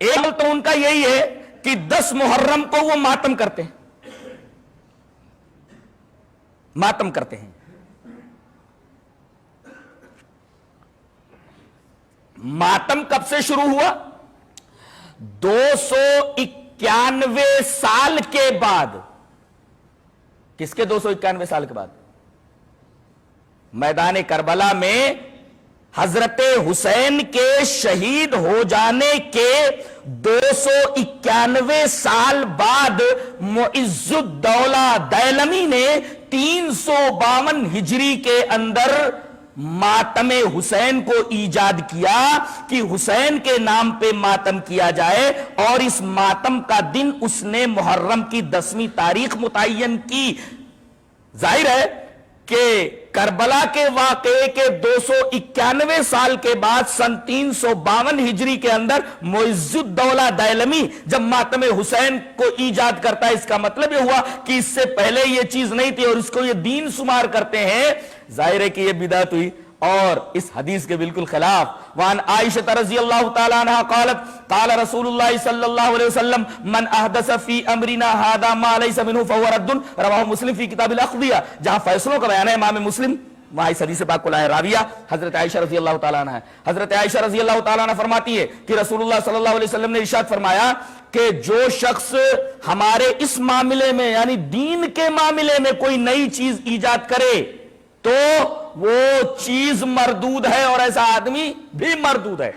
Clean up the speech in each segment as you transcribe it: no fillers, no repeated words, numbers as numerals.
ایک تو ان کا یہی ہے کہ 10 محرم کو وہ ماتم کرتے ہیں، ماتم کرتے ہیں۔ ماتم کب سے شروع ہوا؟ 291 سال کے بعد۔ کس کے 291 سال کے بعد؟ میدان کربلا میں حضرت حسین کے شہید ہو جانے کے 291 سال بعد معز الدولہ دیلمی نے 352 ہجری کے اندر ماتم حسین کو ایجاد کیا کہ حسین کے نام پہ ماتم کیا جائے، اور اس ماتم کا دن اس نے محرم کی 10ویں تاریخ متعین کی۔ ظاہر ہے کہ کربلا کے واقعے کے 291 سال کے بعد سن 352 ہجری کے اندر معز الدولہ دیلمی جب ماتم حسین کو ایجاد کرتا ہے، اس کا مطلب یہ ہوا کہ اس سے پہلے یہ چیز نہیں تھی اور اس کو یہ دین شمار کرتے ہیں۔ ظاہر ہے کہ یہ بدعت ہوئی اور اس حدیث کے بالکل خلاف۔ وان عائشہ رضی اللہ تعالی عنہ قالت قال رسول اللہ صلی اللہ علیہ وسلم من احدث فی امرنا هذا ما ليس منه فهو رد، رواہ مسلم فی کتاب الاقضیہ۔ جہاں فیصلوں کا بیان ہے امام مسلم، وہاں اس حدیث پاک کو لائے راویہ حضرت عائشہ رضی اللہ تعالیٰ عنہ ہے۔ حضرت عائشہ رضی اللہ تعالیٰ عنہ فرماتی ہے کہ رسول اللہ صلی اللہ علیہ وسلم نے ارشاد فرمایا کہ جو شخص ہمارے اس معاملے میں یعنی دین کے معاملے میں کوئی نئی چیز ایجاد کرے تو وہ چیز مردود ہے اور ایسا آدمی بھی مردود ہے۔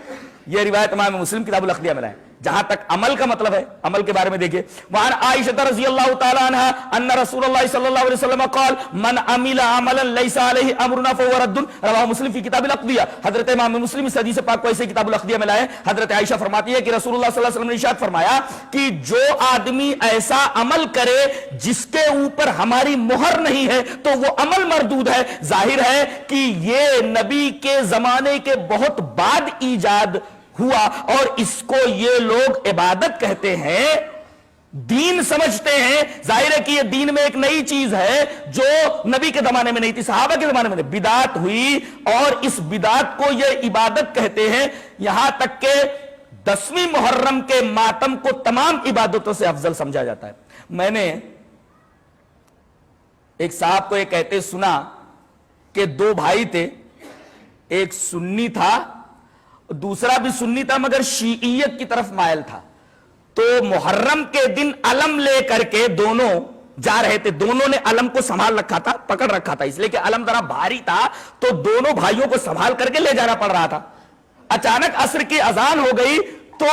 یہ روایت امام مسلم کتاب الاقضیہ میں ہے۔ جہاں تک عمل کا مطلب ہے، عمل کے بارے میں دیکھیے، وعن عائشہ رضی اللہ تعالی عنہ ان رسول اللہ صلی اللہ علیہ وسلم قال من عمل عملا ليس عليه امرنا فهو رد، رواہ مسلم فی کتاب الاقضیہ۔ حضرت امام مسلم اس حدیث پاک کو ایسے کتاب الاقضیہ میں لائے۔ حضرت عائشہ فرماتی ہے کہ رسول اللہ صلی اللہ علیہ وسلم نے ارشاد فرمایا کہ جو آدمی ایسا عمل کرے جس کے اوپر ہماری مہر نہیں ہے تو وہ عمل مردود ہے۔ ظاہر ہے کہ یہ نبی کے زمانے کے بہت بعد ایجاد ہوا اور اس کو یہ لوگ عبادت کہتے ہیں، دین سمجھتے ہیں۔ ظاہر ہے کہ یہ دین میں ایک نئی چیز ہے جو نبی کے زمانے میں نہیں تھی، صحابہ کے زمانے میں نہیں، بدعت ہوئی اور اس بدعت کو یہ عبادت کہتے ہیں۔ یہاں تک کہ 10ویں محرم کے ماتم کو تمام عبادتوں سے افضل سمجھا جاتا ہے۔ میں نے ایک صاحب کو یہ کہتے سنا کہ 2 بھائی تھے، ایک سنی تھا دوسرا بھی سنی تھا مگر شیعیت کی طرف مائل تھا، تو محرم کے دن علم لے کر کے دونوں جا رہے تھے۔ دونوں نے علم کو سنبھال رکھا تھا، پکڑ رکھا تھا، اس لیے کہ علم ذرا بھاری تھا تو دونوں بھائیوں کو سنبھال کر کے لے جانا پڑ رہا تھا۔ اچانک عصر کی اذان ہو گئی تو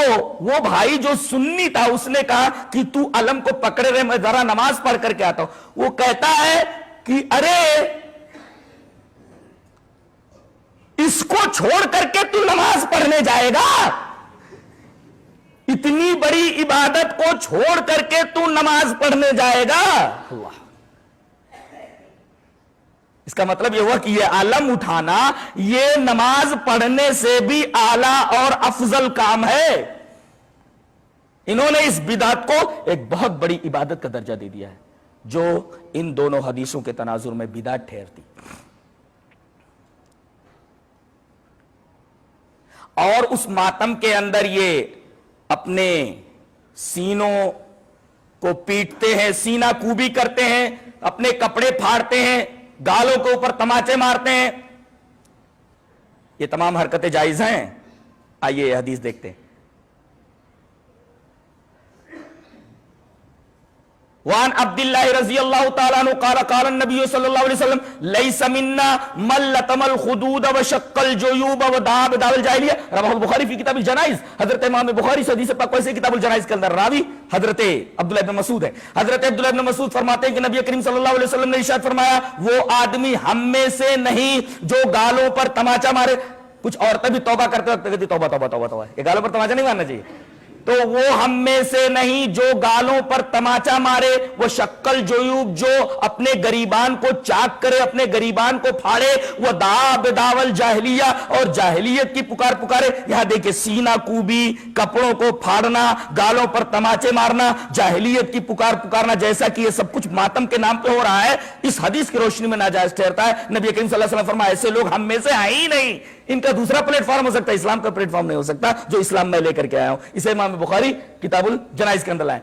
وہ بھائی جو سنی تھا اس نے کہا کہ تو علم کو پکڑے رہے، میں ذرا نماز پڑھ کر کے آتا ہوں۔ وہ کہتا ہے کہ ارے اس کو چھوڑ کر کے تو نماز پڑھنے جائے گا؟ اتنی بڑی عبادت کو چھوڑ کر کے تو نماز پڑھنے جائے گا؟ اللہ، اس کا مطلب یہ ہوا کہ یہ علم اٹھانا یہ نماز پڑھنے سے بھی اعلیٰ اور افضل کام ہے۔ انہوں نے اس بدعت کو ایک بہت بڑی عبادت کا درجہ دے دیا ہے جو ان دونوں حدیثوں کے تناظر میں بدعت ٹھہرتی۔ اور اس ماتم کے اندر یہ اپنے سینوں کو پیٹتے ہیں، سینہ کوبی کرتے ہیں، اپنے کپڑے پھاڑتے ہیں، گالوں کے اوپر تماچے مارتے ہیں۔ یہ تمام حرکتیں جائز ہیں؟ آئیے یہ حدیث دیکھتے ہیں۔ وعن عبد اللہ رضی اللہ تعالیٰ عنہ قال قال النبی صلی اللہ علیہ وسلم لیس منا من لطم الخدود وشق الجیوب ودعا بدعوى الجاہلیہ، رواہ البخاری فی کتاب الجنائز۔ حضرت امام بخاری سے حدیث پاک سے کتاب الجنائز کے اندر راوی حضرت عبداللہ ابن مسعود ہے۔ حضرت عبداللہ ابن مسعود فرماتے ہیں کہ نبی کریم صلی اللہ علیہ وسلم نے ارشاد فرمایا وہ آدمی ہم میں سے نہیں جو گالوں پر تماچا مارے۔ کچھ عورتیں بھی توبہ کرتے وقت کہتی توبہ توبہ توبہ توبہ، یہ گالوں پر تماچا نہیں مارنا چاہیے۔ تو وہ ہم میں سے نہیں جو گالوں پر تماچا مارے، وہ شکل جیوب جو اپنے گریبان کو چاک کرے، اپنے گریبان کو پھاڑے، وہ دعا بدعوى جاہلیہ اور جاہلیت کی پکار پکارے۔ یہاں دیکھیں سینہ کوبی، کپڑوں کو پھاڑنا، گالوں پر تماچے مارنا، جاہلیت کی پکار پکارنا، جیسا کہ یہ سب کچھ ماتم کے نام پہ ہو رہا ہے، اس حدیث کی روشنی میں ناجائز ٹھہرتا ہے۔ نبی کریم صلی اللہ علیہ وسلم فرمایا ایسے لوگ ہم میں سے ہیں ہی نہیں، ان کا دوسرا پلیٹ فارم ہو سکتا ہے، اسلام کا پلیٹ فارم نہیں ہو سکتا جو اسلام میں لے کر کے آیا ہوں. اسے امام بخاری کتاب الجنائز کے اندر لائے.